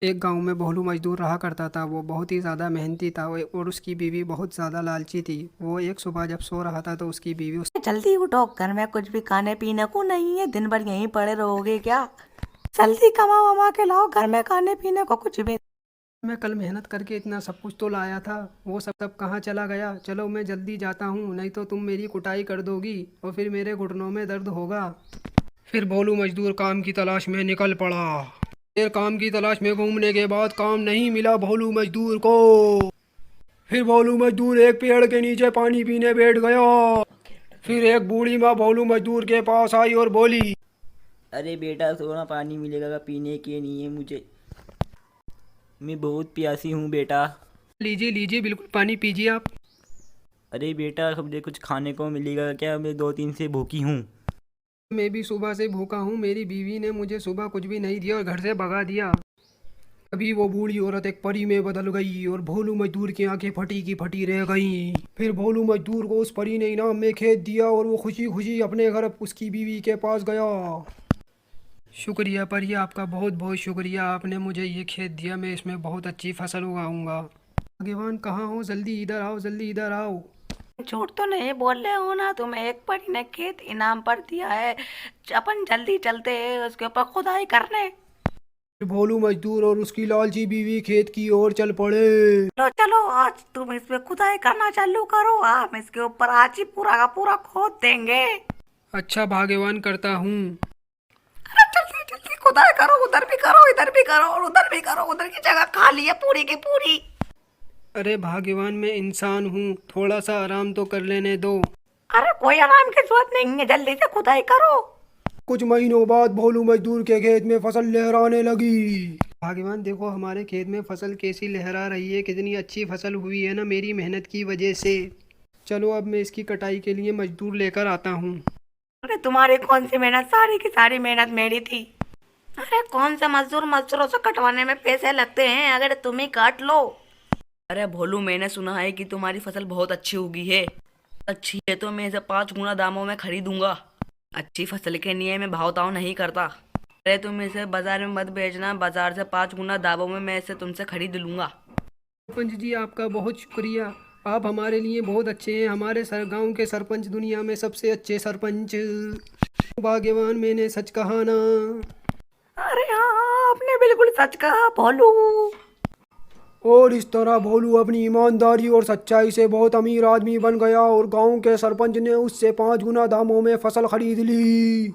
एक गांव में भोलू मजदूर रहा करता था। वो बहुत ही ज़्यादा मेहनती था और उसकी बीवी बहुत ज़्यादा लालची थी। वो एक सुबह जब सो रहा था तो उसकी बीवी जल्दी उठो, घर में कुछ भी खाने पीने को नहीं है, दिन भर यहीं पड़े रहोगे क्या? जल्दी कमा वमा के लाओ, घर में खाने पीने को कुछ भी। मैं कल मेहनत करके इतना सब कुछ तो लाया था, वो सब कहाँ चला गया। चलो मैं जल्दी जाता हूँ, नहीं तो तुम मेरी कुटाई कर दोगी और फिर मेरे घुटनों में दर्द होगा। फिर भोलू मजदूर काम की तलाश में निकल पड़ा। फिर काम की तलाश में घूमने के बाद काम नहीं मिला भोलू मजदूर को। फिर भोलू मजदूर एक पेड़ के नीचे पानी पीने बैठ गया। फिर एक बूढ़ी माँ भोलू मजदूर के पास आई और बोली, अरे बेटा सोना पानी मिलेगा का पीने के नहीं है मुझे। मैं बहुत प्यासी हूँ बेटा। लीजिए लीजिए, बिल्कुल पानी पीजिए आप। अरे बेटा मुझे कुछ खाने को मिलेगा क्या, मैं 2 दिन से भूखी हूँ। मैं भी सुबह से भूखा हूँ, मेरी बीवी ने मुझे सुबह कुछ भी नहीं दिया और घर से भगा दिया। अभी वो बूढ़ी औरत एक परी में बदल गई और भोलू मजदूर की आंखें फटी की फटी रह गईं। फिर भोलू मजदूर को उस परी ने इनाम में खेत दिया और वो खुशी खुशी अपने घर उसकी बीवी के पास गया। शुक्रिया परी, आपका बहुत बहुत शुक्रिया, आपने मुझे ये खेत दिया, मैं इसमें बहुत अच्छी फसल उगाऊंगा। भगवान कहाँ हो, जल्दी इधर आओ, जल्दी इधर आओ। झूठ तो नहीं बोल रहे हो ना? तुम्हें एक परी ने खेत इनाम पर दिया है। अपन जल्दी चलते हैं उसके ऊपर खुदाई करने। फिर भोलू मजदूर और उसकी लालची बीवी खेत की ओर चल पड़े। चलो चलो, आज तुम इसमें खुदाई करना चालू करो, हम इसके ऊपर आज ही पूरा का पूरा खोद देंगे। अच्छा भाग्यवान करता हूँ। अरे जल्दी जल्दी खुदाई करो, उधर भी करो, इधर भी करो और उधर भी करो, उधर की जगह खाली है पूरी की पूरी। अरे भाग्यवान, मैं इंसान हूँ, थोड़ा सा आराम तो कर लेने दो। अरे कोई आराम की जरूरत नहीं है, जल्दी से खुदाई करो। कुछ महीनों बाद भोलू मजदूर के खेत में फसल लहराने लगी। भाग्यवान देखो हमारे खेत में फसल कैसी लहरा रही है, कितनी अच्छी फसल हुई है ना मेरी मेहनत की वजह से। चलो अब मैं इसकी कटाई के लिए मजदूर लेकर आता हूँ। अरे तुम्हारी कौन सी मेहनत, सारी की सारी मेहनत मेरी थी। अरे कौन सा मजदूर, मजदूरों से कटवाने में पैसे लगते हैं, अगर तुम ही काट लो। अरे भोलू, मैंने सुना है कि तुम्हारी फसल बहुत अच्छी उगी है। अच्छी है तो मैं इसे 5 गुना दामों में खरीदूंगा। अच्छी फसल के लिए मैं भाव ताव नहीं करता। अरे तुम इसे बाजार में मत बेचना, बाजार से 5 गुना दामों में मैं इसे तुमसे खरीद लूंगा। सरपंच जी आपका बहुत शुक्रिया, आप हमारे लिए बहुत अच्छे हैं, हमारे गांव के सरपंच दुनिया में सबसे अच्छे सरपंच। भाग्यवान, मैंने सच कहा ना। अरे हाँ, आपने बिल्कुल सच कहा भोलू। और इस तरह भोलू अपनी ईमानदारी और सच्चाई से बहुत अमीर आदमी बन गया और गांव के सरपंच ने उससे 5 गुना दामों में फसल खरीद ली।